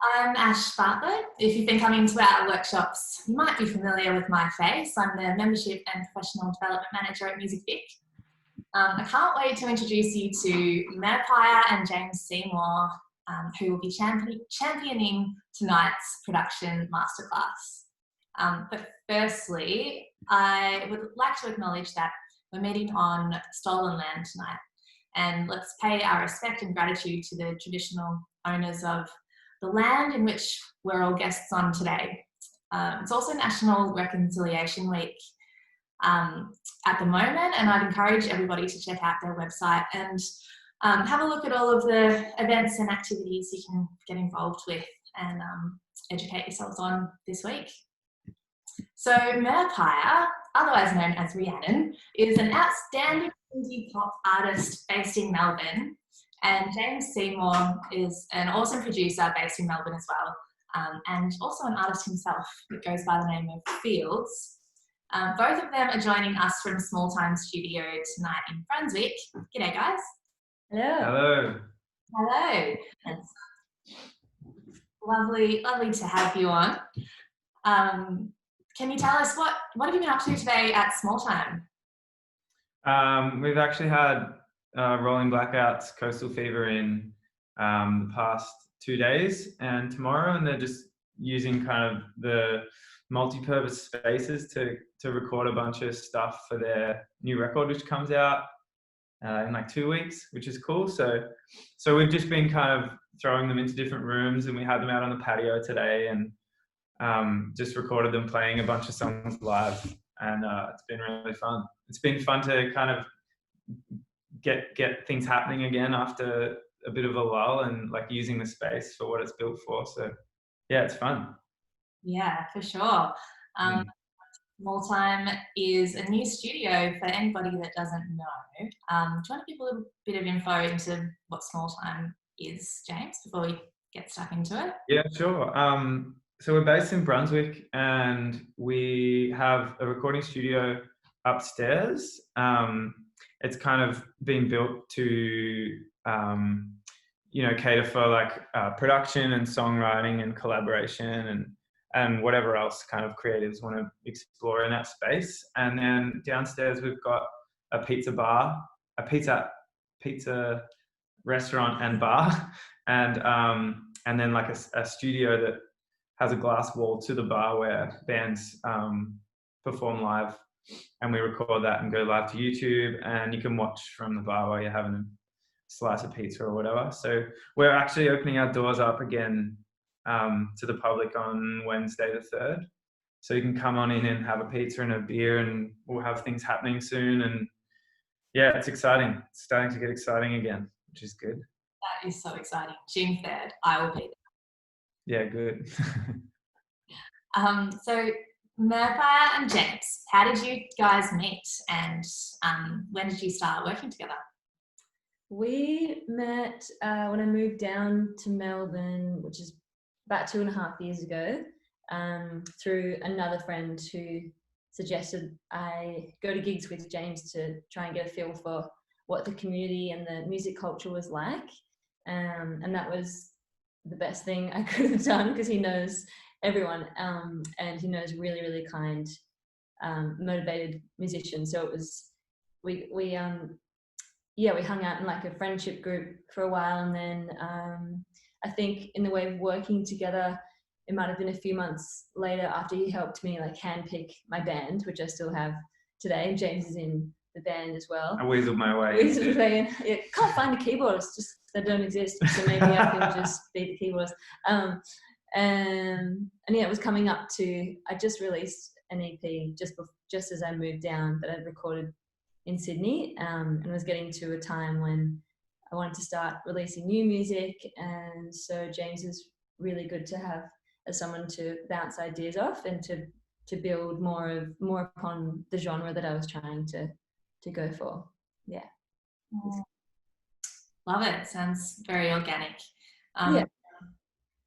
I'm Ash Bartlett. If you've been coming to our workshops, you might be familiar with my face. I'm the Membership and Professional Development Manager at Music Vic. I can't wait to introduce you to Merpire and James Seymour, who will be championing tonight's production masterclass. But firstly, I would like to acknowledge that we're meeting on stolen land tonight, and let's pay our respect and gratitude to the traditional owners of the land in which we're all guests on today. It's also National Reconciliation Week at the moment, and I'd encourage everybody to check out their website and have a look at all of the events and activities you can get involved with and educate yourselves on this week. So Merpire, otherwise known as Rhiannon, is an outstanding indie pop artist based in Melbourne, and James Seymour is an awesome producer based in Melbourne as well, and also an artist himself that goes by the name of Fields. Both of them are joining us from Small Time Studio tonight in Brunswick. G'day, guys. Hello. Hello. It's lovely to have you on. Can you tell us what have you been up to today at Small Time? We've actually had rolling blackouts, coastal fever in the past 2 days and tomorrow, and they're just using kind of the multi-purpose spaces to record a bunch of stuff for their new record, which comes out in like 2 weeks, which is cool. So we've just been kind of throwing them into different rooms, and we had them out on the patio today and just recorded them playing a bunch of songs live, and it's been really fun. It's been fun to kind of get things happening again after a bit of a lull, and like using the space for what it's built for. So yeah, it's fun. Yeah, for sure. Small Time is a new studio for anybody that doesn't know. Do you want to give a little bit of info into what Small Time is, James, before we get stuck into it? Yeah, sure. So we're based in Brunswick, and we have a recording studio upstairs. It's kind of been built to, cater for like production and songwriting and collaboration and whatever else kind of creatives want to explore in that space. And then downstairs we've got a pizza bar, a pizza restaurant and bar, and then like a studio that has a glass wall to the bar where bands perform live, and we record that and go live to YouTube, and you can watch from the bar while you're having a slice of pizza or whatever. So we're actually opening our doors up again to the public on Wednesday the 3rd. So you can come on in and have a pizza and a beer, and we'll have things happening soon. And yeah, it's exciting. It's starting to get exciting again, which is good. That is so exciting. June 3rd, I will be there. Yeah, good. So Merpire and James, how did you guys meet, and when did you start working together? We met when I moved down to Melbourne, which is about 2.5 years ago, through another friend who suggested I go to gigs with James to try and get a feel for what the community and the music culture was like. And that was the best thing I could have done, because he knows everyone, and he knows really, really kind, motivated musicians. So it was, we hung out in like a friendship group for a while, and then I think in the way of working together, it might have been a few months later after he helped me like handpick my band, which I still have today. And James is in the band as well. I weaseled my way. Yeah, can't find a keyboardist, just they don't exist. So maybe I can just be the keyboardist. And yeah, it was coming up to, I just released an EP just as I moved down, that I'd recorded in Sydney, and was getting to a time when I wanted to start releasing new music. And so James is really good to have as someone to bounce ideas off and to build more upon the genre that I was trying to go for. Yeah. Love it. Sounds very organic. Yeah.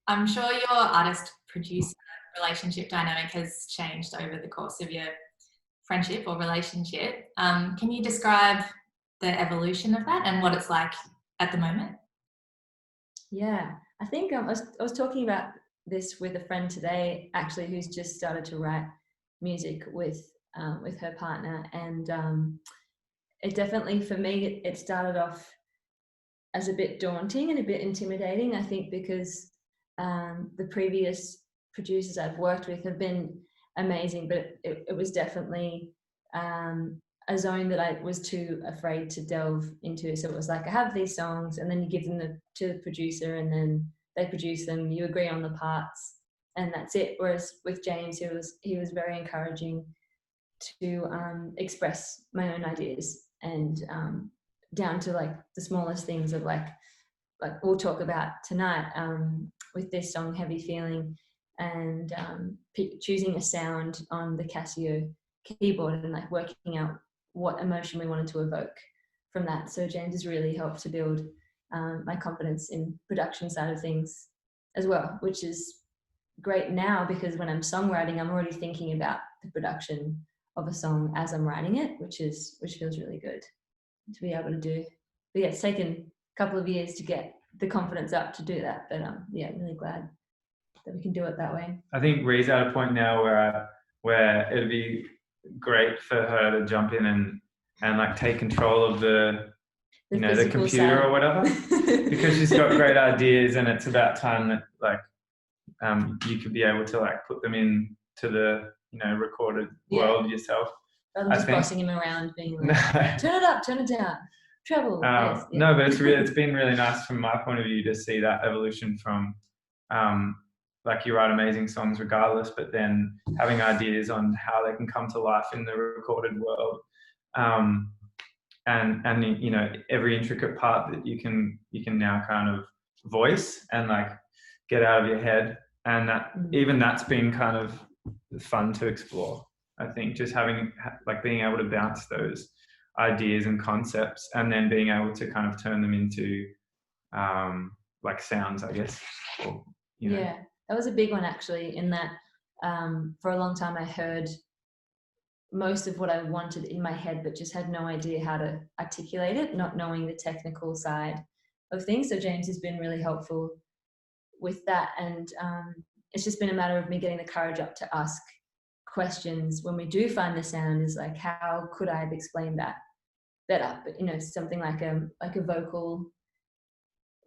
I'm sure your artist-producer relationship dynamic has changed over the course of your friendship or relationship. Can you describe the evolution of that and what it's like at the moment? Yeah. I think I was talking about this with a friend today, actually, who's just started to write music with her partner, and it definitely, for me, it started off as a bit daunting and a bit intimidating. I think because the previous producers I've worked with have been amazing, but it was definitely a zone that I was too afraid to delve into. So it was like, I have these songs, and then you give them to the producer, and then they produce them, you agree on the parts, and that's it. Whereas with James, he was very encouraging to express my own ideas, and down to like the smallest things of like we'll talk about tonight with this song, Heavy Feeling, and choosing a sound on the Casio keyboard and like working out what emotion we wanted to evoke from that. So James has really helped to build my confidence in production side of things as well, which is great now, because when I'm songwriting, I'm already thinking about the production of a song as I'm writing it, which feels really good to be able to do. But yeah, it's taken a couple of years to get the confidence up to do that, but yeah, I'm really glad that we can do it that way. I think Ree's at a point now where it'd be great for her to jump in and like take control of the computer side. or whatever, because she's got great ideas, and it's about time that like you could be able to like put them into the recorded world yourself. Rather than just bossing him around, being like, turn it up, turn it down, treble. No, but it's been really nice from my point of view to see that evolution from like you write amazing songs regardless, but then having ideas on how they can come to life in the recorded world, and every intricate part that you can now kind of voice and like get out of your head, and that even that's been kind of fun to explore. I think just being able to bounce those ideas and concepts, and then being able to kind of turn them into like sounds, I guess. Yeah, that was a big one actually, in that for a long time I heard most of what I wanted in my head, but just had no idea how to articulate it, not knowing the technical side of things. So James has been really helpful with that, and it's just been a matter of me getting the courage up to ask questions when we do find the sound, is like, how could I have explained that better? But something like a vocal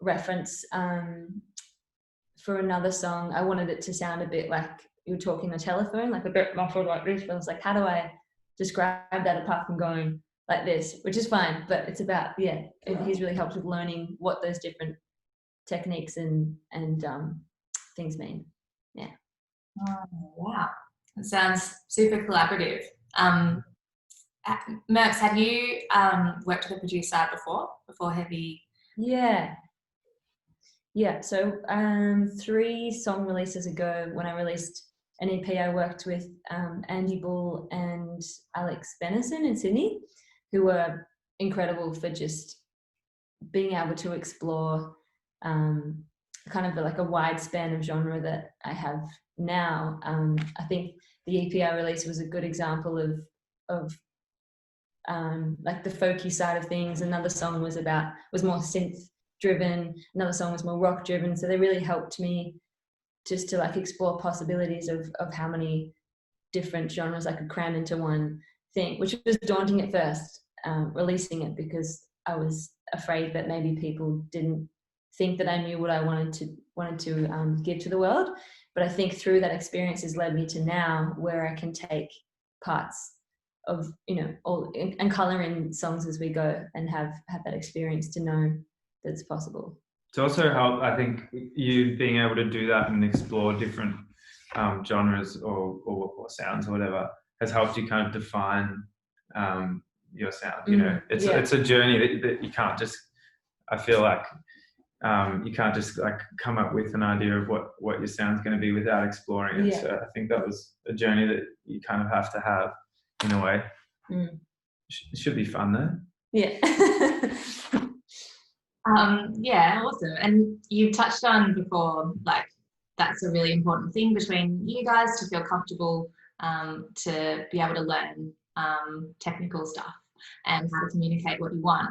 reference for another song, I wanted it to sound a bit like you were talking on the telephone, like a bit muffled like this, but I was like, how do I describe that apart from going like this, which is fine, but it's about, he's really helped with learning what those different techniques and things mean. Yeah. Oh, wow. It sounds super collaborative. Merps, have you worked with a producer before Heavy? Yeah. So 3 song releases ago, when I released an EP, I worked with Andy Bull and Alex Benison in Sydney, who were incredible for just being able to explore kind of like a wide span of genre that I have now. I think the EP I released was a good example of like the folky side of things. Another song was more synth driven, another song was more rock driven, so they really helped me just to like explore possibilities of how many different genres I could cram into one thing, which was daunting at first, releasing it, because I was afraid that maybe people didn't think that I knew what I wanted to give to the world. But I think through that experience has led me to now, where I can take parts of all and color in songs as we go, and have that experience to know that it's possible. It's also helped, I think, you being able to do that and explore different genres or sounds or whatever has helped you kind of define your sound. It's a journey that you can't just, I feel like you can't just like come up with an idea of what your sound's going to be without exploring it. So I think that was a journey that you kind of have to have in a way. It should be fun though. Yeah. Yeah, awesome. And you touched on before, like, that's a really important thing between you guys, to feel comfortable to be able to learn technical stuff and how to communicate what you want.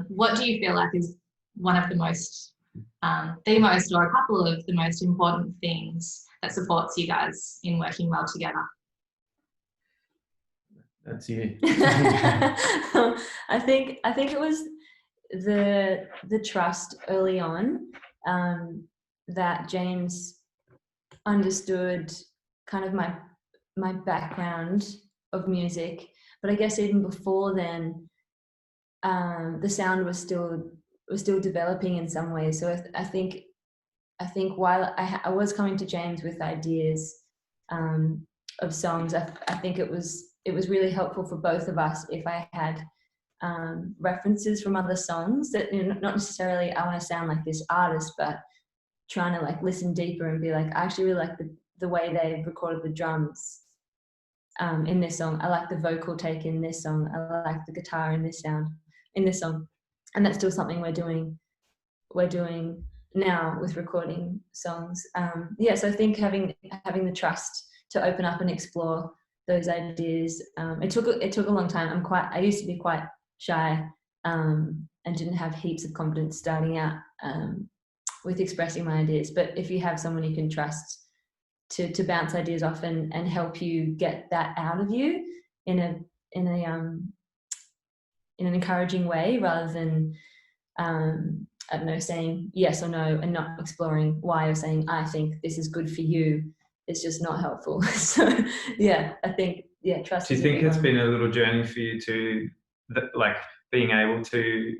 What do you feel like is one of the most the most, or a couple of the most important things that supports you guys in working well together? That's you. I think it was the trust early on, that James understood kind of my background of music, but I guess even before then, the sound was still developing in some ways. So I think while I was coming to James with ideas of songs, I think it was really helpful for both of us if I had references from other songs that, you know, not necessarily I want to sound like this artist, but trying to like listen deeper and be like, I actually really like the way they recorded the drums in this song. I like the vocal take in this song. I like the guitar in this song, and that's still something we're doing now with recording songs. So I think having the trust to open up and explore those ideas. It took a long time. I used to be quite shy and didn't have heaps of confidence starting out with expressing my ideas. But if you have someone you can trust to bounce ideas off and help you get that out of you in an encouraging way, rather than I don't know, saying yes or no and not exploring why, or saying I think this is good for you, it's just not helpful. So yeah, I think trust. Do you think it's been a little journey for you to like being able to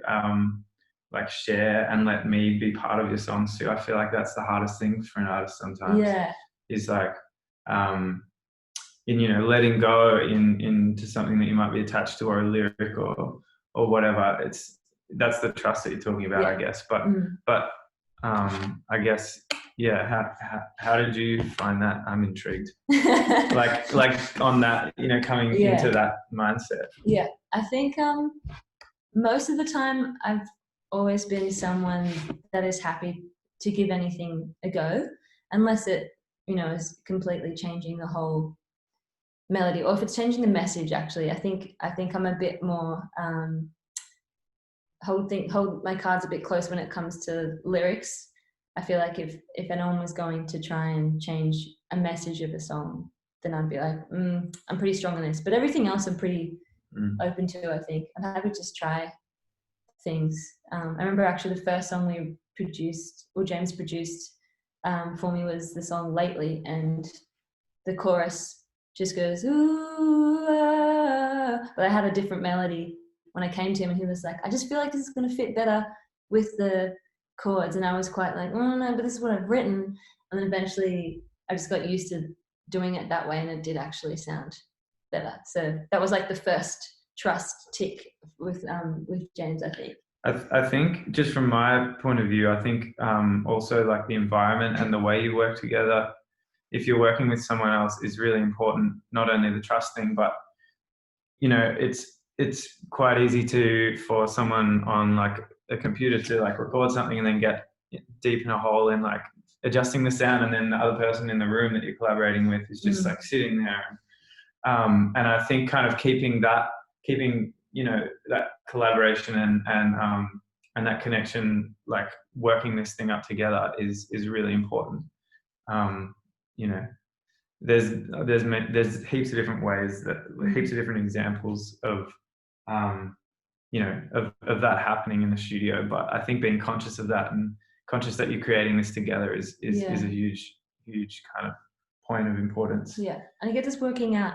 like share and let me be part of your songs too? I feel like that's the hardest thing for an artist sometimes. Yeah. Is like in, you know, letting go into something that you might be attached to, or a lyric or whatever. That's the trust that you're talking about, I guess. But I guess, how did you find that? I'm intrigued. like on that, you know, coming into that mindset. Yeah, I think most of the time I've always been someone that is happy to give anything a go, unless it, you know, is completely changing the whole melody, or if it's changing the message. Actually, I think I'm a bit more hold my cards a bit close when it comes to lyrics. I feel like if anyone was going to try and change a message of a song, then I'd be like, I'm pretty strong on this. But everything else I'm pretty open to, I think. I'm happy to just try things. I remember actually the first song we produced, or James produced for me, was the song Lately, and the chorus just goes, ooh, ah. But I had a different melody when I came to him, and he was like, I just feel like this is going to fit better with the chords. And I was quite like, oh no, but this is what I've written. And then eventually I just got used to doing it that way, and it did actually sound better. So that was like the first trust tick with James, I think. I think just from my point of view, I think also like the environment and the way you work together, if you're working with someone else, is really important. Not only the trust thing, but, you know, it's quite easy for someone on like a computer to like record something and then get deep in a hole in like adjusting the sound, and then the other person in the room that you're collaborating with is just like sitting there. And I think kind of keeping you know, that collaboration and that connection, like working this thing up together, is really important. You know, there's heaps of different ways, heaps of different examples of you know, of that happening in the studio. But I think being conscious of that and conscious that you're creating this together is a huge kind of point of importance. Yeah, and I get this working out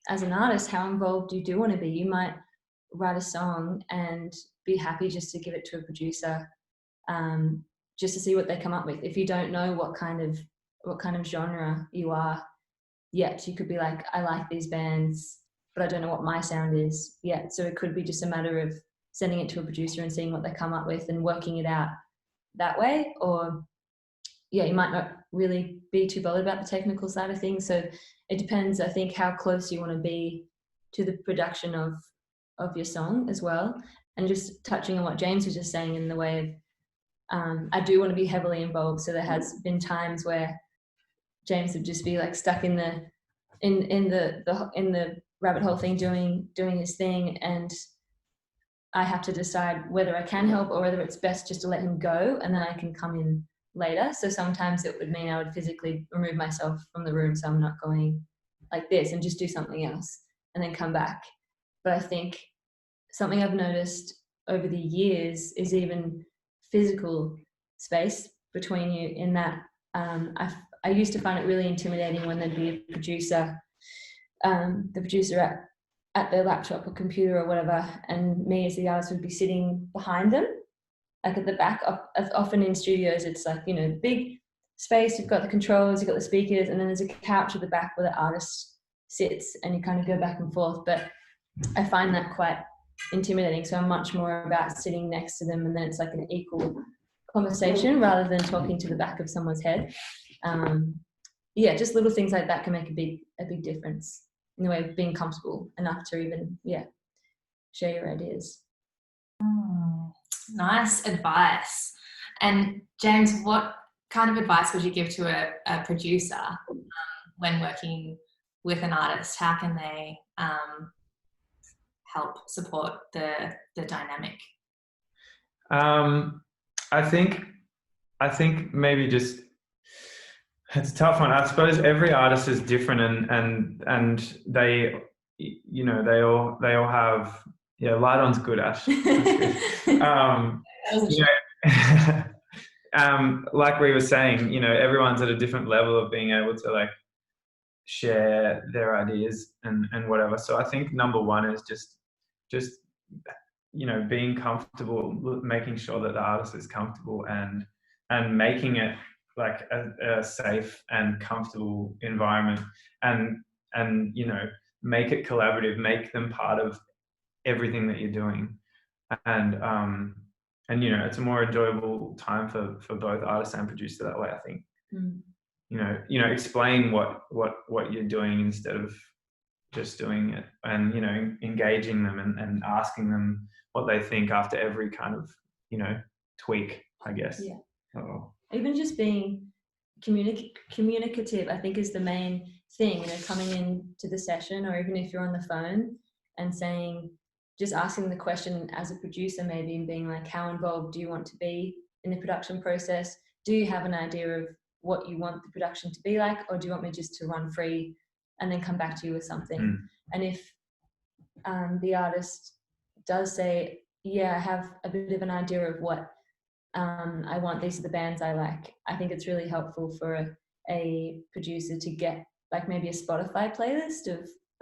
as an artist, how involved you do want to be. You might write a song and be happy just to give it to a producer, just to see what they come up with. If you don't know what kind of genre you are yet, you could be like, I like these bands, but I don't know what my sound is yet. So it could be just a matter of sending it to a producer and seeing what they come up with and working it out that way. Or you might not really be too bothered about the technical side of things. So it depends, I think, how close you want to be to the production of your song as well. And just touching on what James was just saying in the way of, I do want to be heavily involved. So there has been times where James would just be like stuck in the rabbit hole thing, doing his thing, and I have to decide whether I can help or whether it's best just to let him go and then I can come in later. So sometimes it would mean I would physically remove myself from the room so I'm not going like this and just do something else and then come back. But I think something I've noticed over the years is even physical space between you, in that I used to find it really intimidating when there'd be a producer, the producer at their laptop or computer or whatever, and me as the artist would be sitting behind them, like at the back. Often in studios, it's like, you know, big space, you've got the controls, you've got the speakers, and then there's a couch at the back where the artist sits and you kind of go back and forth. But I find that quite intimidating. So I'm much more about sitting next to them, and then it's like an equal conversation rather than talking to the back of someone's head. Yeah, just little things like that can make a big difference in the way of being comfortable enough to even, share your ideas. Nice advice. And James, what kind of advice would you give to a producer when working with an artist? How can they help support the dynamic? I think maybe just, it's a tough one. I suppose every artist is different, and they, you know, they all have, light on's good, Ash. That's good. You know, like we were saying, you know, everyone's at a different level of being able to like share their ideas and whatever. So I think number one is just you know, being comfortable, making sure that the artist is comfortable and making it like a safe and comfortable environment, and you know, make it collaborative, make them part of everything that you're doing, and you know, it's a more enjoyable time for both artist and producer that way, I think. You know, explain what you're doing instead of just doing it, and you know, engaging them and asking them what they think after every kind of, you know, tweak, I guess. Even just being communicative, I think, is the main thing. You know, coming into the session, or even if you're on the phone and saying, just asking the question as a producer maybe, and being like, how involved do you want to be in the production process? Do you have an idea of what you want the production to be like, or do you want me just to run free and then come back to you with something? And if the artist does say, I have a bit of an idea of what I want, these are the bands I like, I think it's really helpful for a producer to get like maybe a Spotify playlist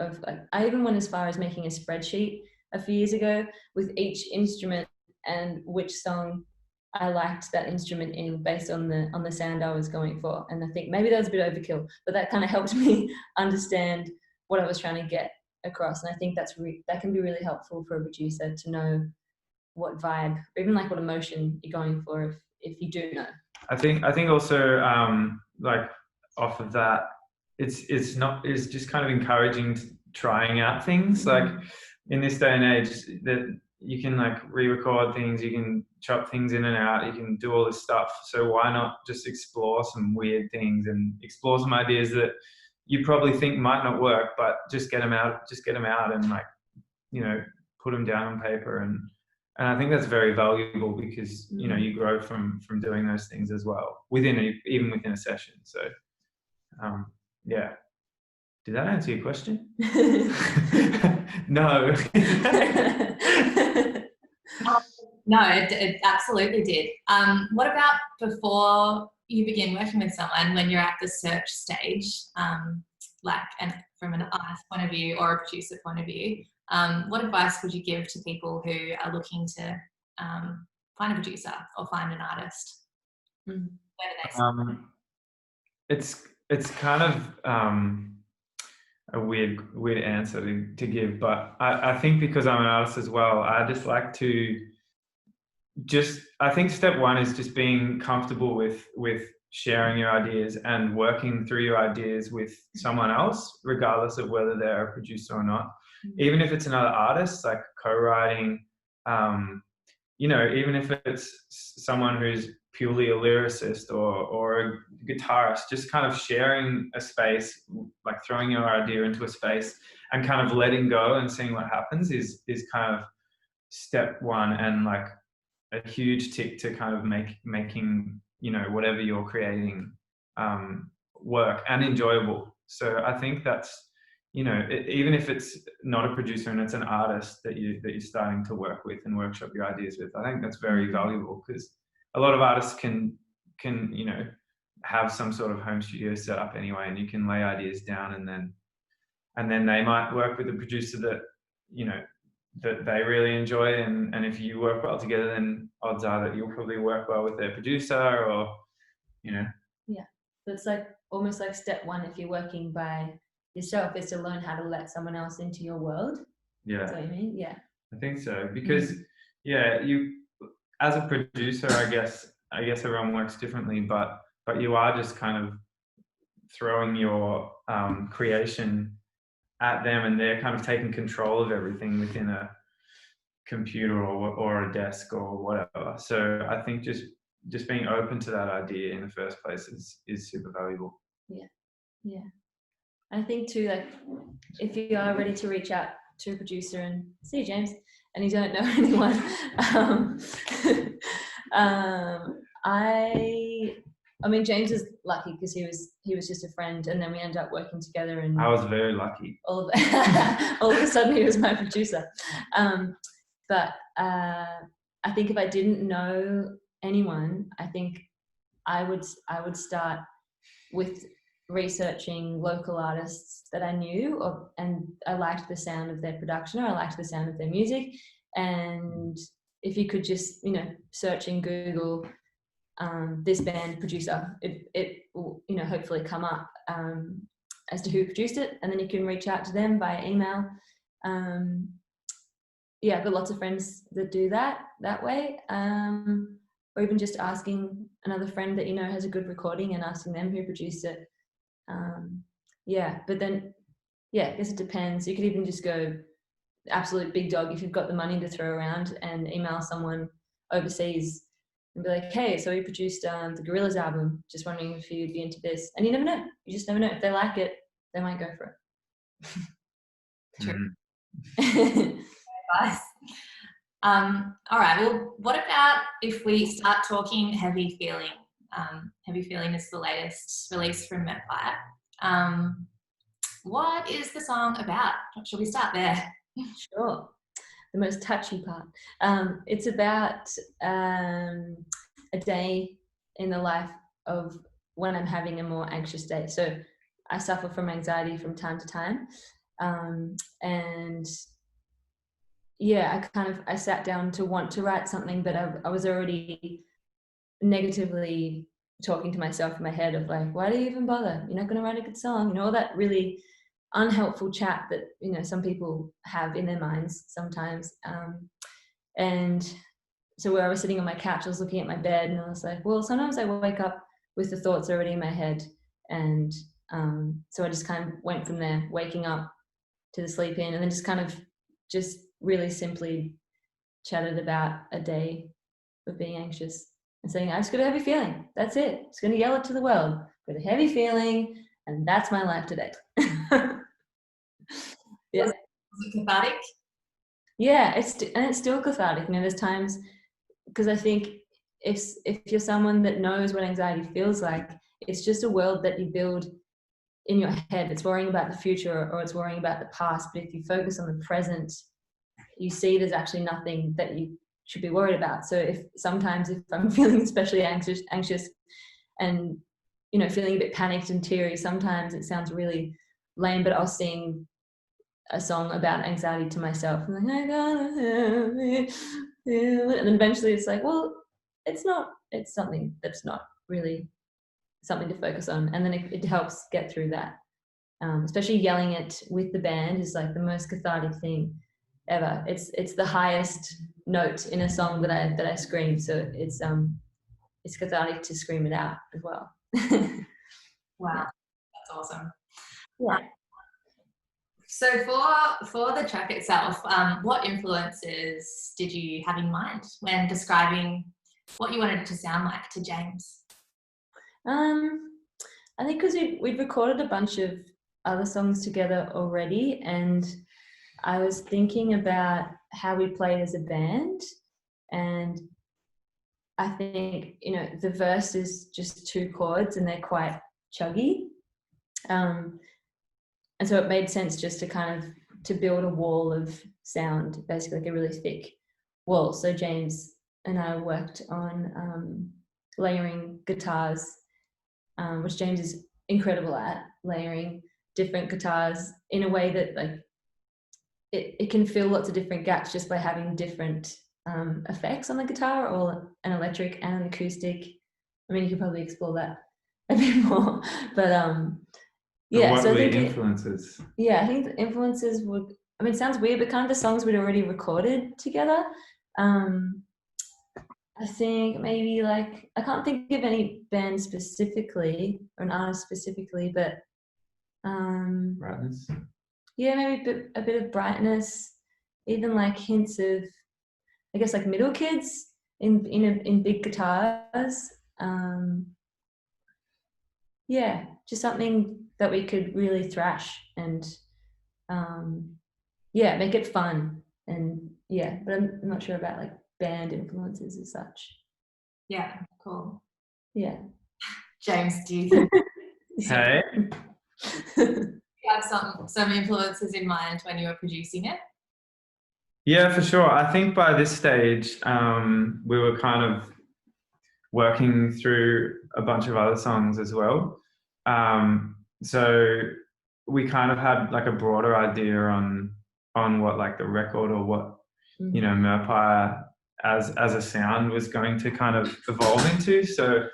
of I even went as far as making a spreadsheet a few years ago with each instrument and which song I liked that instrument in based on the sound I was going for. And I think maybe that was a bit overkill, but that kind of helped me understand what I was trying to get across. And I think that can be really helpful for a producer to know what vibe, or even like what emotion you're going for, if you do know. I think also like off of that, it's just kind of encouraging trying out things. Like in this day and age, that you can like re-record things, you can chop things in and out, you can do all this stuff. So why not just explore some weird things and explore some ideas that you probably think might not work, but just get them out and like, you know, put them down on paper. And I think that's very valuable because, you know, you grow from doing those things as well, even within a session. So, yeah. Did that answer your question? No. No, it absolutely did. What about before you begin working with someone, when you're at the search stage, like, and from an artist point of view or a producer point of view, what advice would you give to people who are looking to find a producer or find an artist? Where do they start? It's kind of a weird answer to give, but I think because I'm an artist as well, I just like to I think step one is just being comfortable with sharing your ideas and working through your ideas with someone else, regardless of whether they're a producer or not. Even if it's another artist, like co-writing, you know, even if it's someone who's purely a lyricist or a guitarist, just kind of sharing a space, like throwing your idea into a space and kind of letting go and seeing what happens is kind of step one and like a huge tick to kind of making, you know, whatever you're creating work and enjoyable. So I think that's, you know, even if it's not a producer and it's an artist that you're starting to work with and workshop your ideas with, I think that's very valuable, because a lot of artists can you know, have some sort of home studio set up anyway, and you can lay ideas down, and then they might work with a producer that, you know, that they really enjoy, and if you work well together, then odds are that you'll probably work well with their producer, or, you know. Yeah, so it's like almost like step one, if you're working by yourself, is to learn how to let someone else into your world. Yeah, that's what you mean. Yeah, I think so, because yeah, you as a producer, I guess everyone works differently, but you are just kind of throwing your creation at them, and they're kind of taking control of everything within a computer or a desk or whatever. So I think just being open to that idea in the first place is super valuable. Yeah. I think too, like, if you are ready to reach out to a producer and see James, and you don't know anyone, I mean, James is lucky because he was just a friend, and then we ended up working together. And I was very lucky. All of a sudden, he was my producer. But I think if I didn't know anyone, I think I would start with researching local artists that I knew, and I liked the sound of their production, or I liked the sound of their music. And if you could just, you know, search in Google this band producer, it will, you know, hopefully come up as to who produced it, and then you can reach out to them via email. Yeah, I've got lots of friends that do that way, or even just asking another friend that you know has a good recording and asking them who produced it. Yeah, but then, yeah, I guess it depends. You could even just go absolute big dog if you've got the money to throw around, and email someone overseas and be like, hey, so we produced the Gorillaz album, just wondering if you'd be into this. And you never know. You just never know. If they like it, they might go for it. True. Advice. All right, well, what about if we start talking Heavy Feeling? Heavy Feeling is the latest release from Merpire. What is the song about? Shall we start there? Sure. The most touchy part. It's about a day in the life of when I'm having a more anxious day. So I suffer from anxiety from time to time. And yeah, I sat down to want to write something, but I was already negatively talking to myself in my head of like, why do you even bother? You're not going to write a good song. You know, all that really unhelpful chat that, you know, some people have in their minds sometimes. And so where I was sitting on my couch, I was looking at my bed, and I was like, well, sometimes I wake up with the thoughts already in my head. And so I just kind of went from there, waking up to the sleep in, and then just kind of just really simply chatted about a day of being anxious and saying, I just got a heavy feeling. That's it. It's going to yell it to the world. Got a heavy feeling, and that's my life today. Yeah. Was it cathartic? Yeah, it's still cathartic. You know, there's times, because I think if you're someone that knows what anxiety feels like, it's just a world that you build in your head. It's worrying about the future, or it's worrying about the past. But if you focus on the present, you see there's actually nothing that you should be worried about. So if I'm feeling especially anxious and, you know, feeling a bit panicked and teary, sometimes it sounds really lame, but I'll sing a song about anxiety to myself. I'm like, I gotta feel it. And then eventually it's like, well, it's something that's not really something to focus on. And then it helps get through that. Especially yelling it with the band is like the most cathartic thing ever. It's the highest note in a song that I scream. So it's cathartic to scream it out as well. Wow, that's awesome. Yeah. So for the track itself, what influences did you have in mind when describing what you wanted it to sound like to James? I think because we'd recorded a bunch of other songs together already, and I was thinking about how we played as a band, and I think, you know, the verse is just 2 chords and they're quite chuggy. And so it made sense just to kind of to build a wall of sound, basically like a really thick wall. So James and I worked on layering guitars, which James is incredible at, layering different guitars in a way that like it can fill lots of different gaps just by having different effects on the guitar, or an electric and an acoustic. I mean, you could probably explore that a bit more, but yeah. What So were I the think influences? I think the influences would. I mean, it sounds weird, but kind of the songs we'd already recorded together. I think maybe like I can't think of any band specifically or an artist specifically, but Brightness. yeah, maybe a bit of brightness, even like hints of, I guess, like Middle Kids in big guitars. Yeah, just something that we could really thrash and yeah, make it fun. And yeah, but I'm not sure about like band influences as such. Yeah, cool. Yeah. James, do you think Hey. you have some influences in mind when you were producing it? Yeah, for sure. I think by this stage, we were kind of working through a bunch of other songs as well. So we kind of had like a broader idea on what like the record or what, you know, Merpire as a sound was going to kind of evolve into. So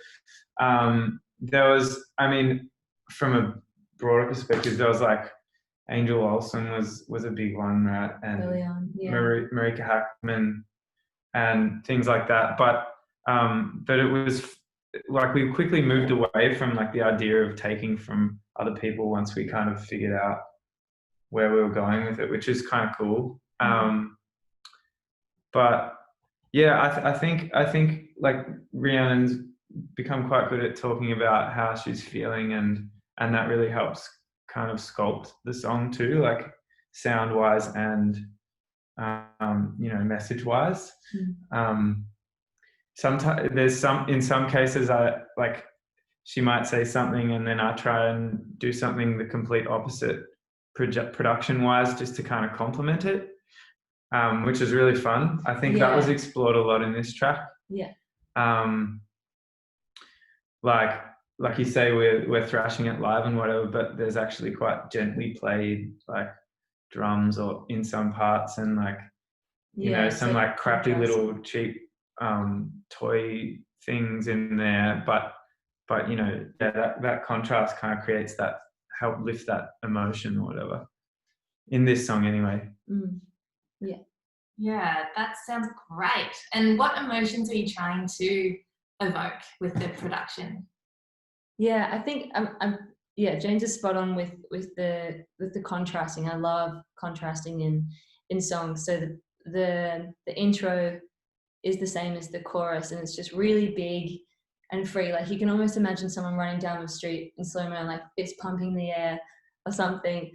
there was, I mean, from a broader perspective, there was like Angel Olsen was a big one, right? And early on, yeah. Marika Hackman and things like that. But it was like we quickly moved away from like the idea of taking from other people once we kind of figured out where we were going with it, which is kind of cool. But yeah, I think like Rhiannon's become quite good at talking about how she's feeling, and that really helps kind of sculpt the song too, like sound wise and you know, message wise. Sometimes in some cases I like, she might say something and then I try and do something the complete opposite production wise, just to kind of complement it, which is really fun. I think that was explored a lot in this track. Like you say, we're thrashing it live and whatever, but there's actually quite gently played like drums or in some parts, and like, you know, some like crappy little cheap toy things in there, but you know, that contrast kind of creates that, help lift that emotion or whatever in this song anyway. Yeah, that sounds great. And what emotions are you trying to evoke with the production? Yeah, I think James is spot on with the contrasting. I love contrasting in songs. So the intro is the same as the chorus, and it's just really big and free. Like you can almost imagine someone running down the street in slow mo, like fist pumping the air or something.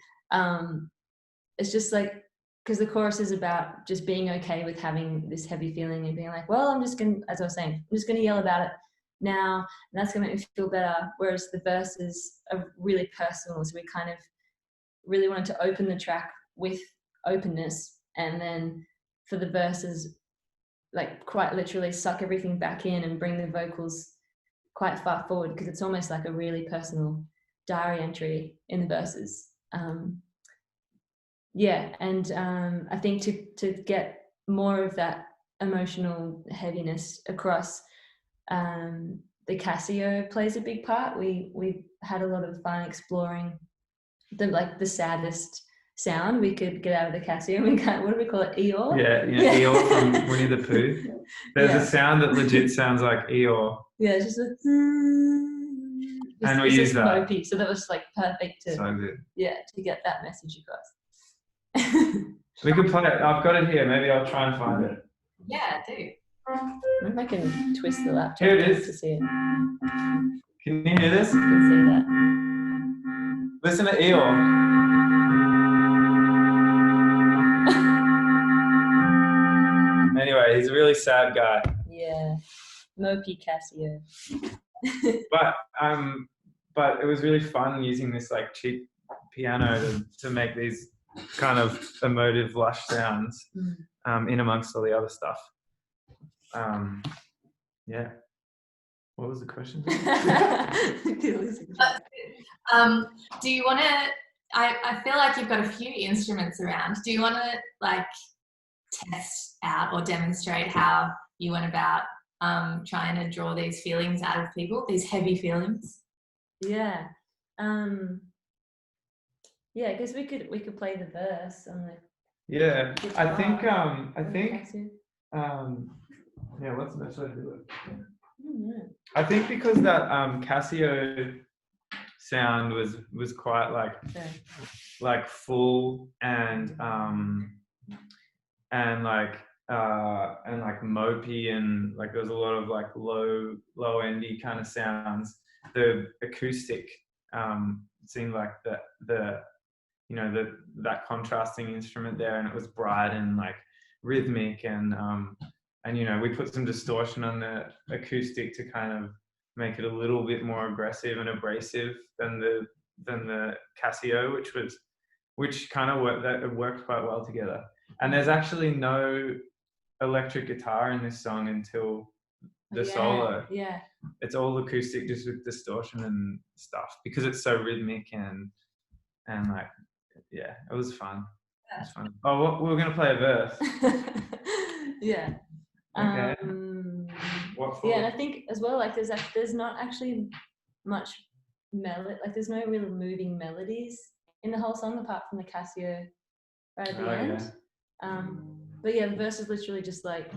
It's just like, because the chorus is about just being okay with having this heavy feeling and being like, well, I'm just gonna, as I was saying, I'm just gonna yell about it now, and that's gonna make me feel better. Whereas the verses are really personal, so we kind of really wanted to open the track with openness, and then for the verses, like quite literally suck everything back in and bring the vocals quite far forward, because it's almost like a really personal diary entry in the verses. I think to get more of that emotional heaviness across, the Casio plays a big part. We had a lot of fun exploring the saddest sound we could get out of the Casio. We kind of, what do we call it? Eeyore? Yeah. Eeyore from Winnie the Pooh. There's a sound that legit sounds like Eeyore. Yeah, it's just a and we use that. Mopey, so that was like perfect to to get that message across. We could play it. I've got it here. Maybe I'll try and find it. Yeah, do. If I can twist the laptop here it is. to see it. Can you hear this? You can see that. Listen to Eeyore. he's a really sad guy. Yeah. Mopey Casio. But it was really fun using this like cheap piano to make these kind of emotive, lush sounds in amongst all the other stuff. Yeah. What was the question? Do you want to? I feel like you've got a few instruments around. Do you want to like test out or demonstrate how you went about trying to draw these feelings out of people, these heavy feelings? Yeah. Yeah, I guess we could play the verse on the Yeah. guitar. I think yeah, what's the best way to do it? I think because that Casio sound was quite like full and mopey, and like there was a lot of like low endy kind of sounds. The acoustic seemed like that contrasting instrument there, and it was bright and like rhythmic, and we put some distortion on the acoustic to kind of make it a little bit more aggressive and abrasive than the Casio, which kind of worked quite well together. And there's actually no electric guitar in this song until the solo. Yeah. It's all acoustic, just with distortion and stuff, because it's so rhythmic and like, yeah, it was fun. It was fun. Oh, we're gonna play a verse. Yeah. Okay. Yeah, and I think as well, like there's not actually much melody, like there's no real moving melodies in the whole song apart from the Casio right at the end. Yeah. But yeah, the verse is literally just like,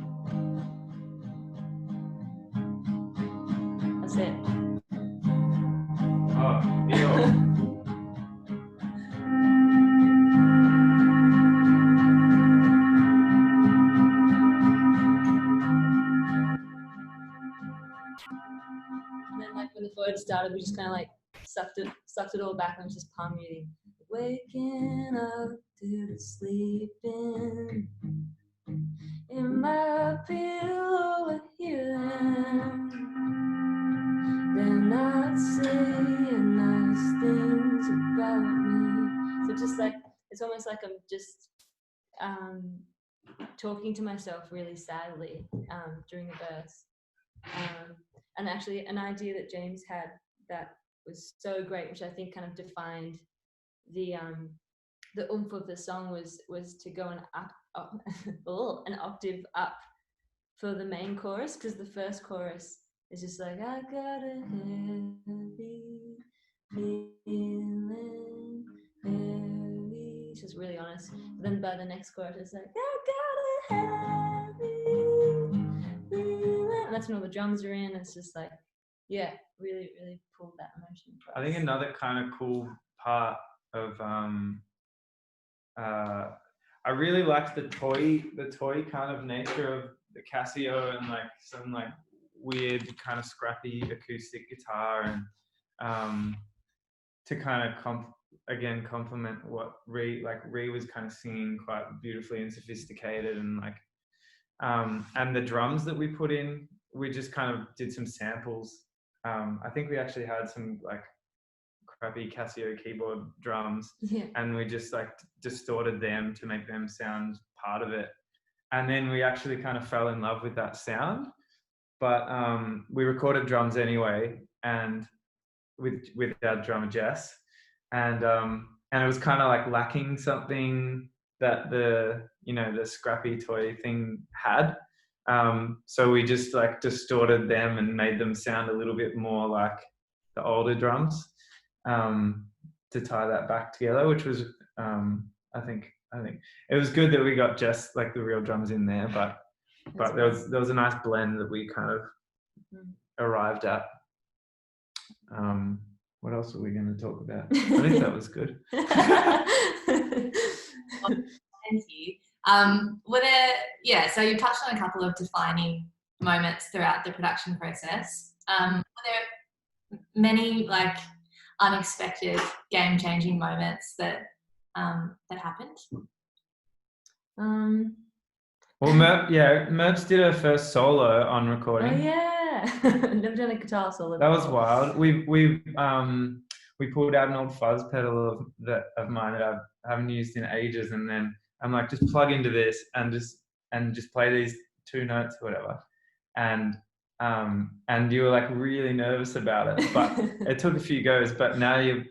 that's it. Oh, ew. And then like when the word started, we just kind of like sucked it all back, and it was just palm muting. Waking up to sleeping in my pillow, hear them. They're not saying nice things about me. So just like, it's almost like I'm just talking to myself really sadly during the verse. And actually an idea that James had that was so great, which I think kind of defined the oomph of the song, was to go an octave up for the main chorus, because the first chorus is just like, I got a heavy feeling, heavy, just really honest. But then by the next chorus it's like, I got a heavy feeling, and that's when all the drums are in. It's just like, yeah, really really pulled that emotion across. I think another kind of cool part of I really liked the toy kind of nature of the Casio, and like some like weird kind of scrappy acoustic guitar, and to kind of complement what Ree was kind of singing quite beautifully and sophisticated, and like and the drums that we put in, we just kind of did some samples. I think we actually had some like crappy Casio keyboard drums, and we just like distorted them to make them sound part of it. And then we actually kind of fell in love with that sound, but we recorded drums anyway, and with our drummer Jess, and it was kind of like lacking something that the scrappy toy thing had. So we just like distorted them and made them sound a little bit more like the older drums, to tie that back together, which was I think it was good that we got just like the real drums in there, but there was a nice blend that we kind of arrived at. What else are we going to talk about? I think that was good. Thank you. So you touched on a couple of defining moments throughout the production process. Were there many like unexpected game-changing moments that happened? Well, Merps did her first solo on recording. Oh yeah, never done a guitar solo. That was wild. We pulled out an old fuzz pedal of mine that I haven't used in ages, and then I'm like, just plug into this and just play these 2 notes or whatever. And you were like really nervous about it, but it took a few goes. But now you're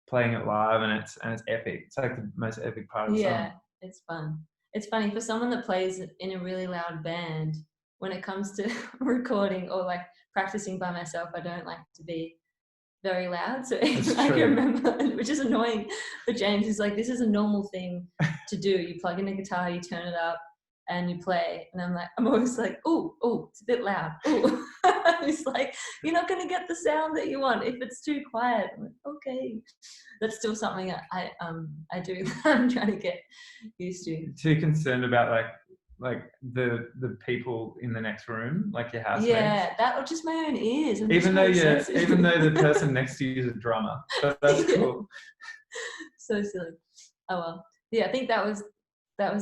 playing it live, and it's epic. It's like the most epic part of the song. Yeah, it's fun. It's funny for someone that plays in a really loud band. When it comes to recording or like practicing by myself, I don't like to be very loud. So I can remember, which is annoying for James. He's like, this is a normal thing to do. You plug in a guitar, you turn it up, and you play. And I'm always like, oh, it's a bit loud. Ooh. He's like, you're not going to get the sound that you want if it's too quiet. I'm like, okay. That's still something I do. I'm trying to get used to. Too concerned about like the people in the next room, like your housemates. Yeah, that or just my own ears. Even though the person next to you is a drummer, that's cool. So silly. Oh well. Yeah, I think that was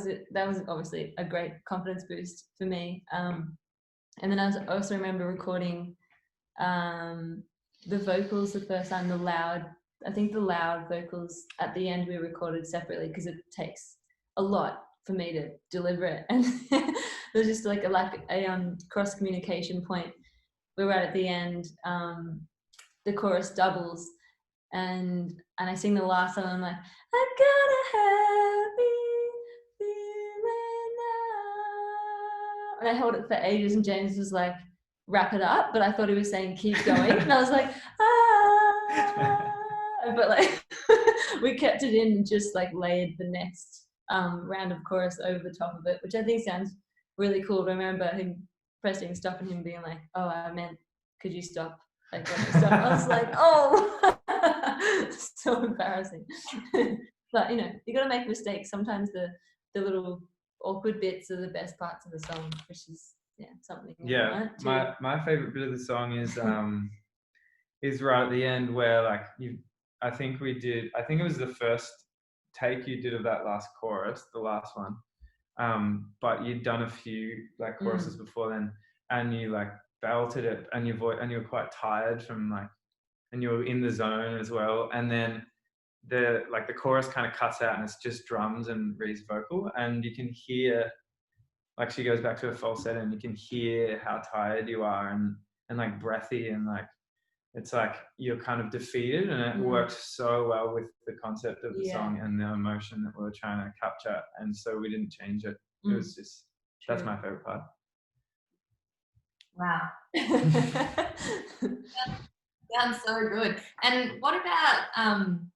it. That was obviously a great confidence boost for me. And then I also remember recording the vocals the first time. I think the loud vocals at the end we recorded separately because it takes a lot for me to deliver it, and there's just like a cross communication point. We're right at the end. The chorus doubles, and I sing the last song. I'm like, I got a happy feeling now, and I held it for ages. And James was like, wrap it up, but I thought he was saying keep going, and I was like, ah. But like we kept it in and just like laid the next round of chorus over the top of it, which I think sounds really cool. I remember him pressing stop and him being like, oh, I meant, could you stop? Like, stop. I was like, oh, so embarrassing. But you got to make mistakes. Sometimes the little awkward bits are the best parts of the song, which is something. Yeah, my favorite bit of the song is right at the end where like I think it was the first take you did of that last chorus, the last one, but you'd done a few like choruses before then, and you like belted it, and and you were quite tired from like, and you were in the zone as well, and then the chorus kind of cuts out and it's just drums and Ree's vocal, and you can hear like she goes back to a falsetto and you can hear how tired you are and like breathy, and like it's like you're kind of defeated, and it works so well with the concept of the song and the emotion that we were trying to capture, and so we didn't change it. It was just that's my favorite part. Wow. Sounds so good. And what about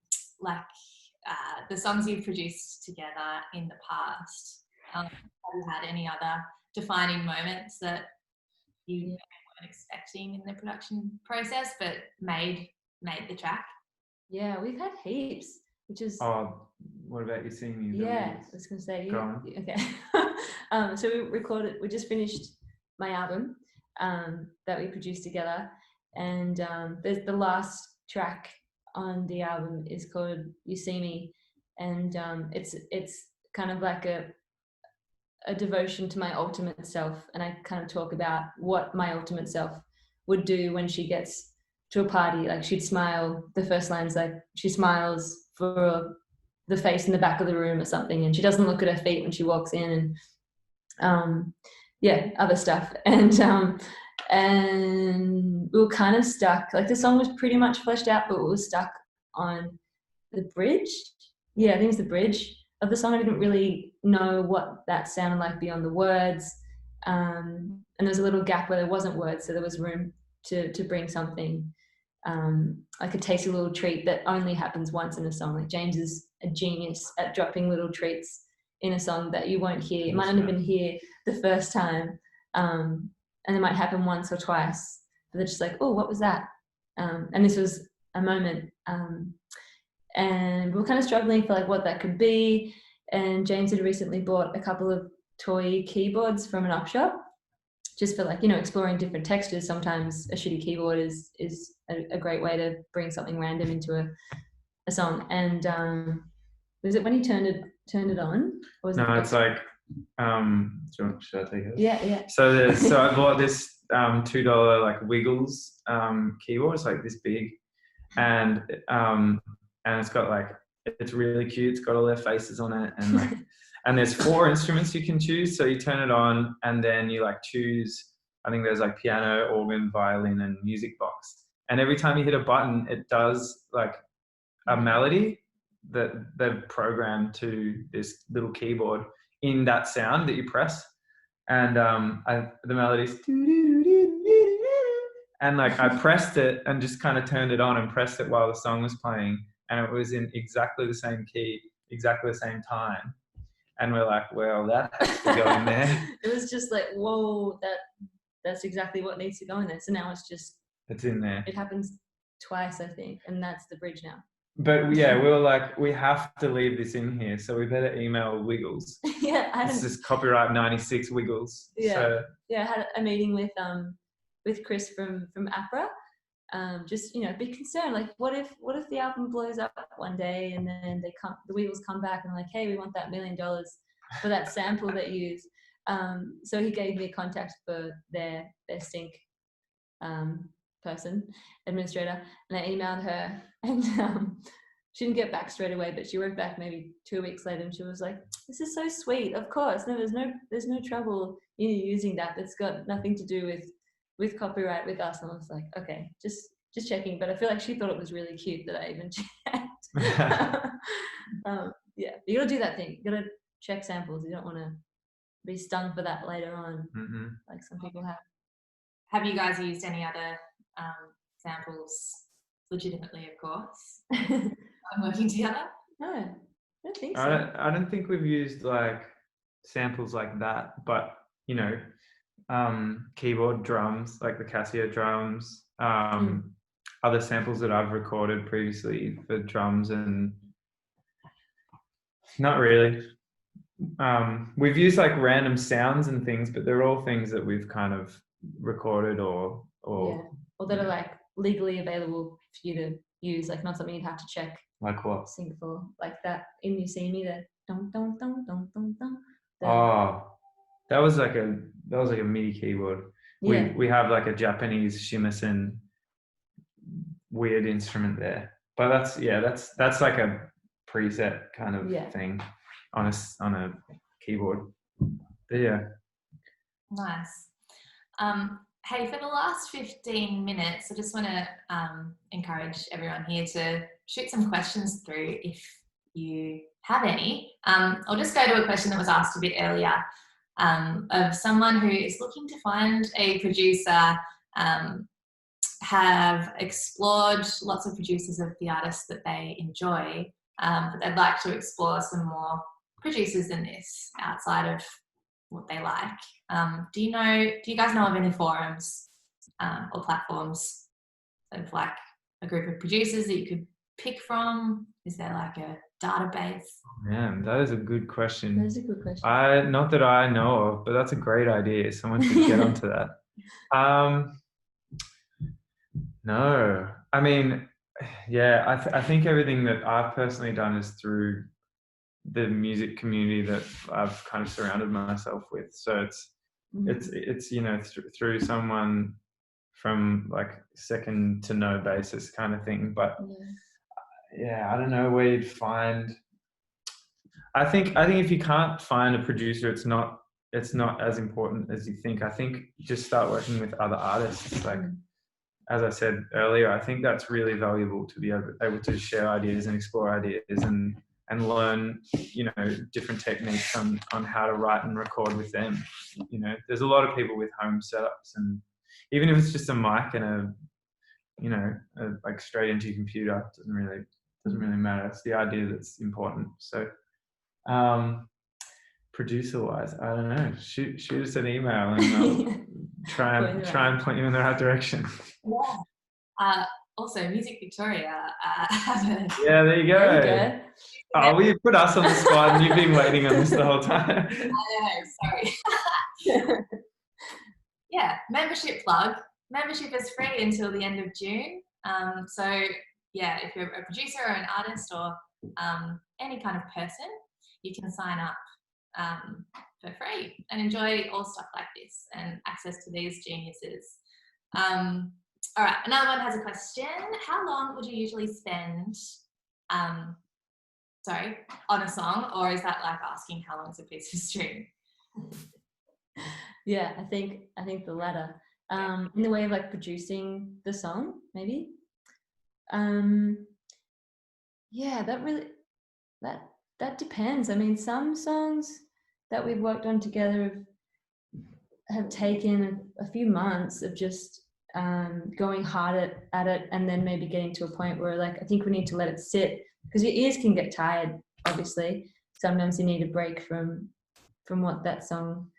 the songs you've produced together in the past? Have you had any other defining moments that you weren't expecting in the production process but made the track? Yeah, we've had heaps, which is... Oh, what about you singing? Yeah, I was going to say... Okay. So we just finished my album that we produced together, and there's the last track on the album is called You See Me, and it's kind of like a devotion to my ultimate self, and I kind of talk about what my ultimate self would do when she gets to a party. Like she'd smile, the first line's like she smiles for the face in the back of the room or something, and she doesn't look at her feet when she walks in, and other stuff, and we were kind of stuck. Like the song was pretty much fleshed out, but we were stuck on the bridge. I think it's the bridge of the song. I didn't really know what that sounded like beyond the words, and there's a little gap where there wasn't words, so there was room to bring something like a tasty little treat that only happens once in a song. Like James is a genius at dropping little treats in a song that you won't hear. You might not even hear the first time, and it might happen once or twice, but they're just like, oh, what was that? And this was a moment, and we were kind of struggling for like what that could be. And James had recently bought a couple of toy keyboards from an op shop, just for like, exploring different textures. Sometimes a shitty keyboard is a great way to bring something random into a song. And was it when he turned it on? Or was no, it's like Should I take it? Yeah. So I bought this $2 like Wiggles keyboard. It's like this big, and it's got like, it's really cute. It's got all their faces on it, and like, and there's 4 instruments you can choose. So you turn it on, and then you like choose. I think there's like piano, organ, violin, and music box. And every time you hit a button, it does like a melody that they've programmed to this little keyboard in that sound that you press. And the melody's, and like I pressed it and just kind of turned it on and pressed it while the song was playing, and it was in exactly the same key, exactly the same time. And we're like, well, that has to go in there. It was just like, whoa, that's exactly what needs to go in there. So now It's in there. It happens twice, I think, and that's the bridge now. But yeah, we were like, we have to leave this in here, so we better email Wiggles. Yeah, this is copyright 96 Wiggles. Yeah, so. Yeah. I had a meeting with Chris from APRA. Just a bit concerned, like what if the album blows up one day and then the Wiggles come back and like, hey, we want that $1 million for that sample that you use. So he gave me a contact for their sync administrator, and I emailed her, and she didn't get back straight away, but she wrote back maybe 2 weeks later, and she was like, this is so sweet, of course, no, there's no trouble in you using that, that's got nothing to do with copyright with us. And I was like, okay, just checking. But I feel like she thought it was really cute that I even checked. Yeah, you gotta do that thing, you gotta check samples, you don't want to be stung for that later on. Like some people have. Have you guys used any other samples legitimately, of course, working together? No, I don't think so. I don't think we've used like samples like that, but keyboard drums, like the Casio drums, other samples that I've recorded previously for drums, and not really. We've used like random sounds and things, but they're all things that we've kind of recorded or that are like legally available for you to use, like not something you'd have to check. Like what? Sing for, like that in You See Me, that dum dum dum dum dum dum. Oh, that was like a MIDI keyboard. Yeah. We have like a Japanese shamisen weird instrument there, but that's like a preset kind of thing on a keyboard. But yeah. Nice. Hey, for the last 15 minutes, I just want to encourage everyone here to shoot some questions through if you have any. I'll just go to a question that was asked a bit earlier of someone who is looking to find a producer, have explored lots of producers of the artists that they enjoy, but they'd like to explore some more producers than this outside of what they like. Do you guys know of any forums or platforms of like a group of producers that you could pick from? Is there like a database? Man, that is a good question. That is a good question. Not that I know of, but that's a great idea. Someone should get onto that. No, I mean, yeah, I think everything that I've personally done is through the music community that I've kind of surrounded myself with. So it's through someone from like second to no basis kind of thing. But I don't know where you'd find. I think if you can't find a producer, it's not as important as you think. I think just start working with other artists. Like as I said earlier, I think that's really valuable to be able to share ideas and explore ideas and learn, different techniques on how to write and record with them. There's a lot of people with home setups, and even if it's just a mic and like straight into your computer, doesn't really matter. It's the idea that's important. So, producer-wise, I don't know. Shoot us an email and I'll try and point you in the right direction. Yeah. Also, Music Victoria. Yeah, there you go. Oh, well, you put us on the spot and you've been waiting on this the whole time. I know, sorry. Yeah, membership plug. Membership is free until the end of June. So, yeah, if you're a producer or an artist or any kind of person, you can sign up for free and enjoy all stuff like this and access to these geniuses. All right, another one has a question. How long would you usually spend on a song, or is that like asking how long is a piece of string? Yeah, I think the latter. In the way of like producing the song, maybe. Yeah, that depends. I mean, some songs that we've worked on together have taken a few months of just going hard at it, and then maybe getting to a point where like I think we need to let it sit, because your ears can get tired. Obviously, sometimes you need a break from what that song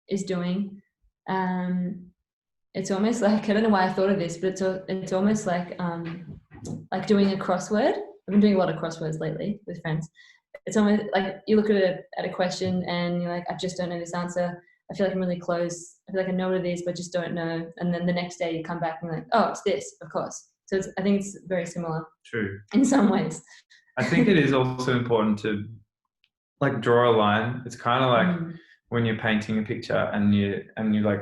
is doing. It's almost like, I don't know why I thought of this, but it's almost like doing a crossword. I've been doing a lot of crosswords lately with friends. It's almost like you look at a question and you're like, I just don't know this answer. I feel like I'm really close. I feel like I know what it is, but just don't know. And then the next day you come back and you're like, oh, it's this, of course. So I think it's very similar. True. In some ways. I think it is also important to like draw a line. It's kind of like when you're painting a picture and you like,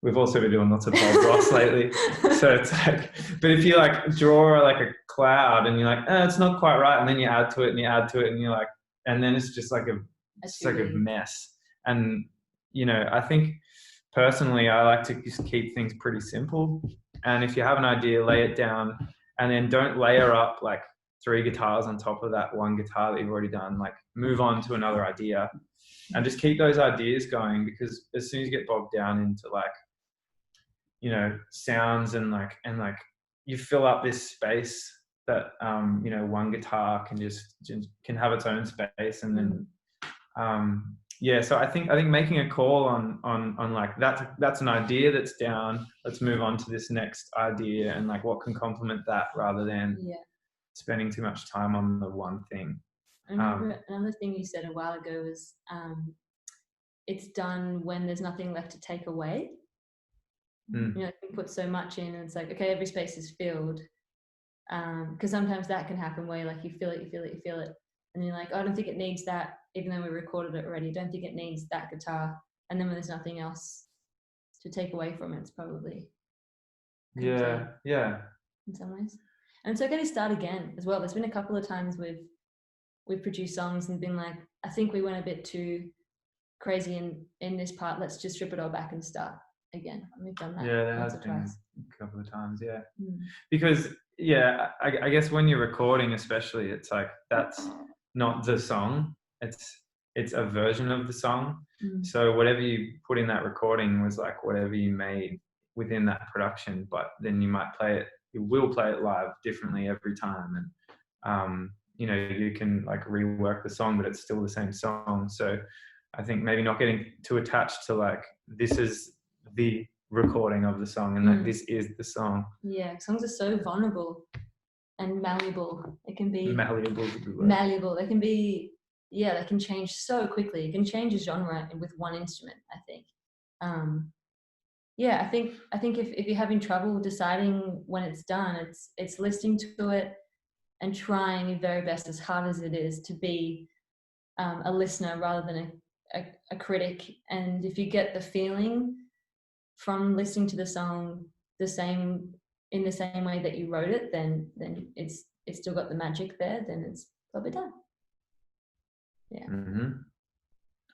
we've also been doing lots of Bob Ross lately. So it's like, but if you like draw like a cloud and you're like, it's not quite right. And then you add to it and you add to it and you're like, and then it's just like a mess. And, I think personally, I like to just keep things pretty simple. And if you have an idea, lay it down and then don't layer up like 3 guitars on top of that one guitar that you've already done. Like move on to another idea and just keep those ideas going, because as soon as you get bogged down into like, sounds and you fill up this space that, one guitar can can have its own space. And then, so I think making a call on like that's an idea that's down. Let's move on to this next idea and like what can complement that, rather than spending too much time on the one thing. I remember another thing you said a while ago was it's done when there's nothing left to take away. We put so much in and it's like, okay, every space is filled. Because sometimes that can happen where like you feel it. And you're like, oh, I don't think it needs that, even though we recorded it already. I don't think it needs that guitar. And then when there's nothing else to take away from it, it's probably complete, in some ways. And it's okay to start again as well. There's been a couple of times we've produced songs and been like, I think we went a bit too crazy in this part. Let's just strip it all back and start again. We've done that. Yeah, there has been a couple of times. Yeah, because I guess when you're recording, especially, it's like that's not the song. It's a version of the song. So whatever you put in that recording was like whatever you made within that production. But then you will play it live differently every time, and you can like rework the song, but it's still the same song. So I think maybe not getting too attached to like this is the recording of the song and that this is the song. Yeah, songs are so vulnerable and malleable. It can be malleable. They can be, they can change so quickly. You can change a genre with one instrument, I think. I think if you're having trouble deciding when it's done, it's listening to it and trying your very best, as hard as it is, to be a listener rather than a critic. And if you get the feeling from listening to the song in the same way that you wrote it, then it's still got the magic there, then it's probably done.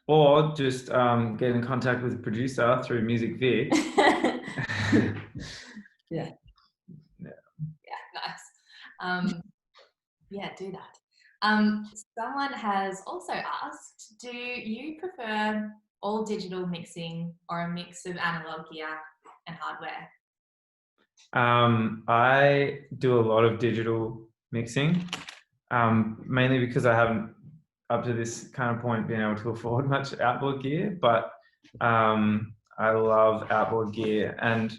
Or just get in contact with the producer through Music Vic. Nice. Do that. Someone has also asked, do you prefer all digital mixing or a mix of analog gear and hardware? I do a lot of digital mixing, mainly because I haven't, up to this kind of point, been able to afford much outboard gear, but I love outboard gear. And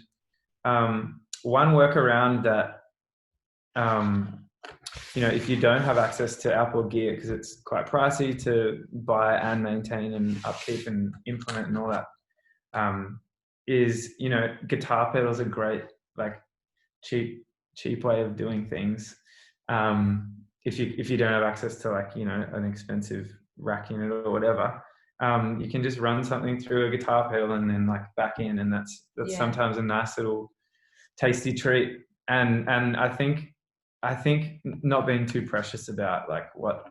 one workaround that, if you don't have access to outboard gear, because it's quite pricey to buy and maintain and upkeep and implement and all that, is, guitar pedals are great, like cheap way of doing things. If you don't have access to like, an expensive racking it or whatever. You can just run something through a guitar pedal and then like back in, and that's sometimes a nice little tasty treat. And I think not being too precious about like what,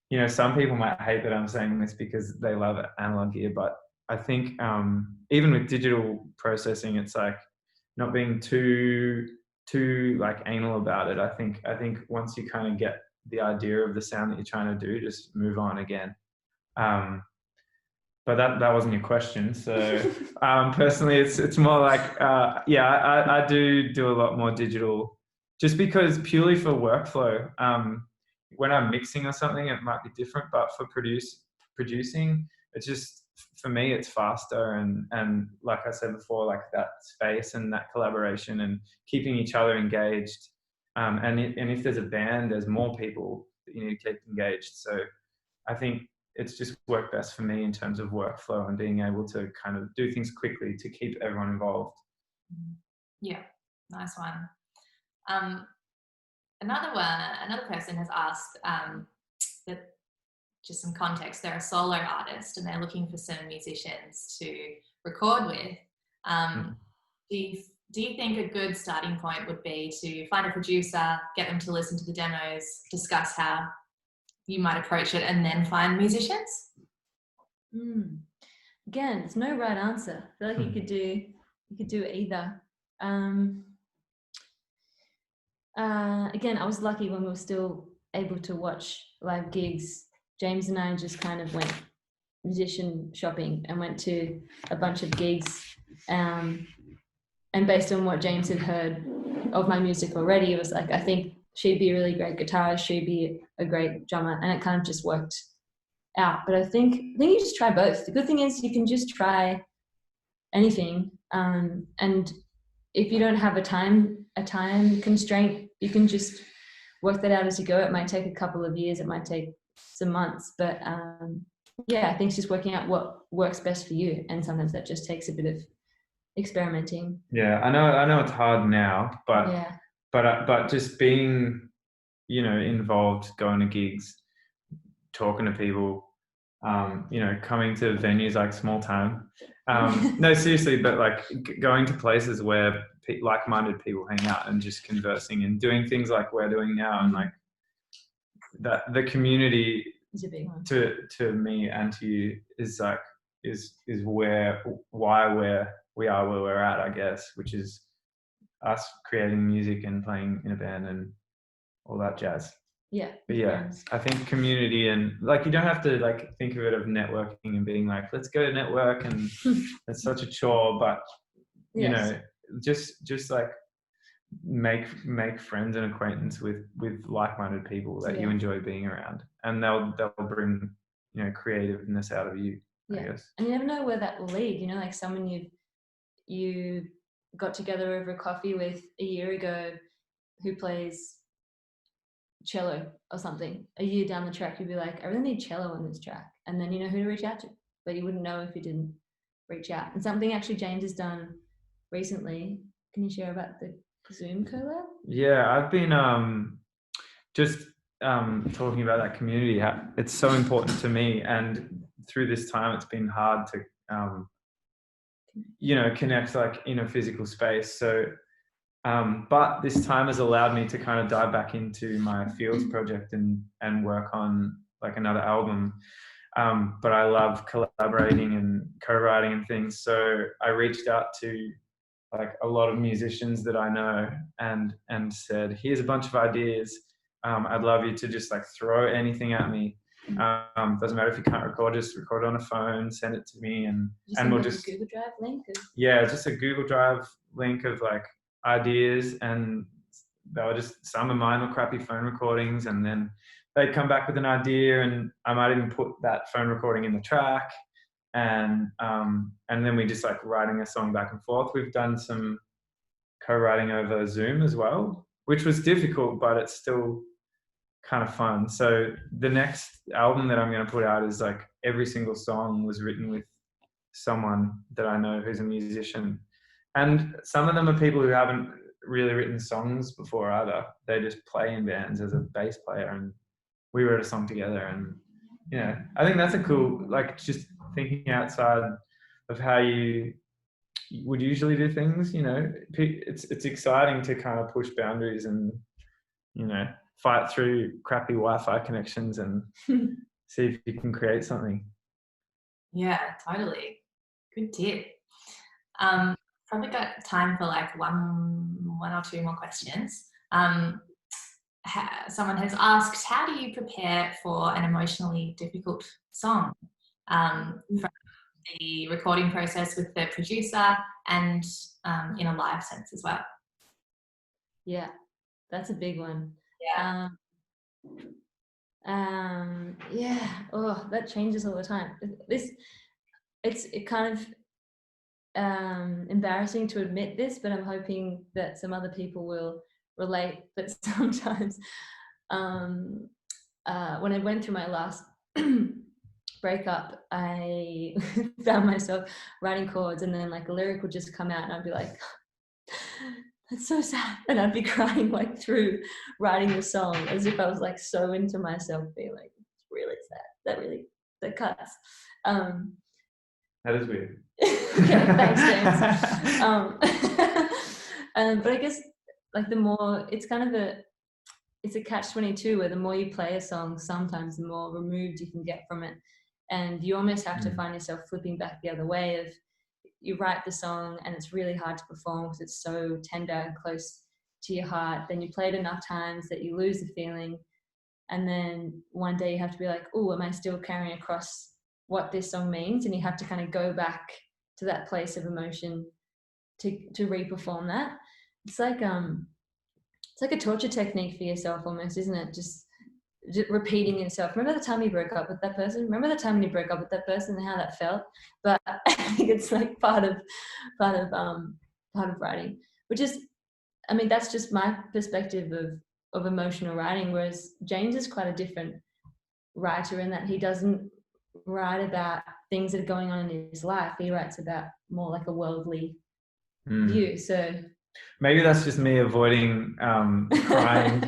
you know, some people might hate that I'm saying this because they love analog gear, but I think even with digital processing, it's like not being too like anal about it. I think once you kind of get the idea of the sound that you're trying to do, just move on again. But that wasn't your question. So personally, it's more like I do a lot more digital, just because purely for workflow. When I'm mixing or something, it might be different, but for producing, it's just, for me, it's faster, and like I said before, like that space and that collaboration and keeping each other engaged. And if there's a band, there's more people that you need to keep engaged. So I think it's just worked best for me in terms of workflow and being able to kind of do things quickly to keep everyone involved. Yeah, nice one. Another person has asked that, just some context, they're a solo artist and they're looking for some musicians to record with. Do you think a good starting point would be to find a producer, get them to listen to the demos, discuss how you might approach it, and then find musicians? Again, there's no right answer. I feel like you could do either. Again, I was lucky when we were still able to watch live gigs. James and I just kind of went musician shopping and went to a bunch of gigs. And based on what James had heard of my music already, it was like, I think she'd be a really great guitarist, she'd be a great drummer, and it kind of just worked out. But I think you just try both. The good thing is you can just try anything, and if you don't have a time constraint, you can just work that out as you go. It might take a couple of years, it might take some months, but I think it's just working out what works best for you, and sometimes that just takes a bit of experimenting. I know it's hard now, but just being, you know, involved, going to gigs, talking to people, you know, coming to venues like Small Town. No, seriously, but like going to places where like-minded people hang out and just conversing and doing things like we're doing now, and like that, the community is a big one. To me and to you is like is why we are where we're at, I guess, which is us creating music and playing in a band and all that jazz. Yeah. But I think community, and like you don't have to like think of it of networking and being like, let's go network, and it's such a chore, but you know, just like make friends and acquaintance with like-minded people that you enjoy being around, and they'll bring, you know, creativeness out of you, I guess. And you never know where that will lead, you know, like someone you got together over a coffee with a year ago who plays cello or something. A year down the track you'd be like, I really need cello on this track, and then you know who to reach out to, but you wouldn't know if you didn't reach out. And something actually James has done recently, can you share about the Zoom collab? I've been talking about that community. It's so important to me, and through this time it's been hard to you know, connect like in a physical space. So but this time has allowed me to kind of dive back into my Fields project and work on like another album. But I love collaborating and co-writing and things. So I reached out to like a lot of musicians that I know and said, here's a bunch of ideas. I'd love you to just like throw anything at me. Doesn't matter if you can't record, just record it on a phone, send it to me, and we'll just a Google Drive link. Just a Google Drive link of like ideas, and they were just, some of mine were crappy phone recordings, and then they'd come back with an idea, and I might even put that phone recording in the track, and then we just like writing a song back and forth. We've done some co-writing over Zoom as well, which was difficult, but it's still kind of fun. So the next album that I'm going to put out is like every single song was written with someone that I know who's a musician, and some of them are people who haven't really written songs before either. They just play in bands as a bass player, and we wrote a song together, and Yeah, I think that's a cool, like, just thinking outside of how you would usually do things. It's exciting to kind of push boundaries and fight through crappy Wi-Fi connections and see if you can create something. Yeah, totally. Good tip. Probably got time for like one or two more questions. Someone has asked, how do you prepare for an emotionally difficult song? From the recording process with the producer and in a live sense as well. Yeah, that's a big one. Yeah. Yeah. Oh, that changes all the time. It's kind of embarrassing to admit this, but I'm hoping that some other people will relate. But sometimes, when I went through my last breakup, I found myself writing chords, and then like a lyric would just come out, and I'd be like, "That's so sad," and I'd be crying like through writing the song, as if I was like so into myself, being like, "It's really sad. That cuts." That is weird. Okay, thanks, James. But I guess like the more, it's kind of it's a catch-22 where the more you play a song, sometimes the more removed you can get from it, and you almost have to find yourself flipping back the other way. Of you write the song and it's really hard to perform because it's so tender and close to your heart. Then you play it enough times that you lose the feeling, and then one day you have to be like, oh, am I still carrying across what this song means? And you have to kind of go back to that place of emotion to re-perform that. It's like a torture technique for yourself almost, isn't it? Just repeating yourself. Remember the time you broke up with that person? Remember the time when you broke up with that person and how that felt? But I think it's like part of writing, which is, I mean, that's just my perspective of emotional writing. Whereas James is quite a different writer in that he doesn't write about things that are going on in his life. He writes about more like a worldly view. So maybe that's just me avoiding crying.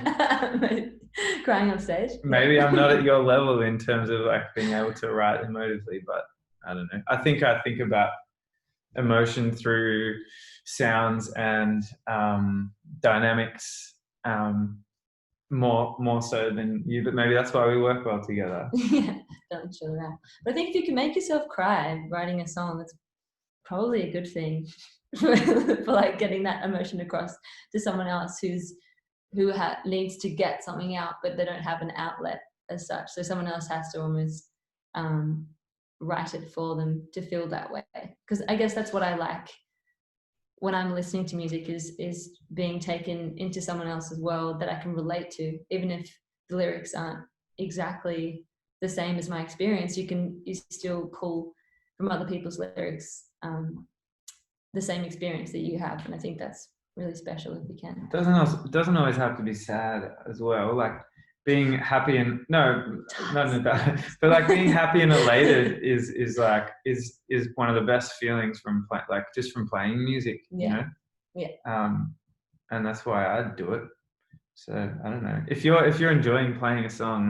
Crying on stage. Maybe I'm not at your level in terms of like being able to write emotively, but I don't know. I think about emotion through sounds and dynamics more so than you, but maybe that's why we work well together. Yeah, don't chill out. But I think if you can make yourself cry writing a song, that's probably a good thing for like getting that emotion across to someone else who needs to get something out, but they don't have an outlet as such. So someone else has to almost write it for them to feel that way. Because I guess that's what I like when I'm listening to music is being taken into someone else's world that I can relate to, even if the lyrics aren't exactly the same as my experience. You still pull from other people's lyrics the same experience that you have, and I think that's really special if you can. It doesn't always have to be sad as well. Like being happy and but like being happy and elated is one of the best feelings from just from playing music. Yeah. And that's why I do it. So I don't know, if you're enjoying playing a song,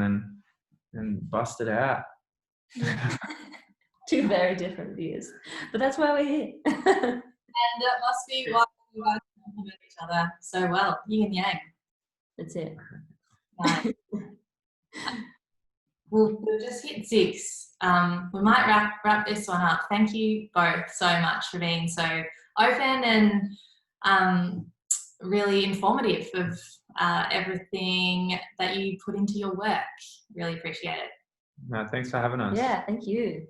then bust it out. Two very different views, but that's why we're here. And that must be why you guys complement each other so well, yin and yang. That's it. Nice. We've just hit 6. We might wrap this one up. Thank you both so much for being so open and really informative of everything that you put into your work. Really appreciate it. No, thanks for having us. Yeah, thank you.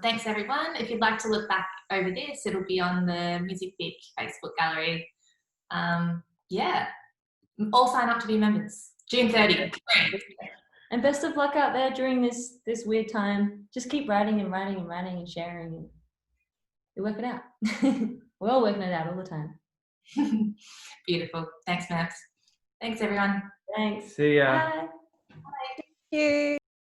Thanks everyone. If you'd like to look back over this, it'll be on the Music Vic Facebook gallery. Yeah, all sign up to be members. June 30. And best of luck out there during this weird time. Just keep writing and writing and writing and sharing, and you work it out. We're all working it out all the time. Beautiful. Thanks, Merps. Thanks everyone. Thanks. See ya. Bye. Bye. Thank you.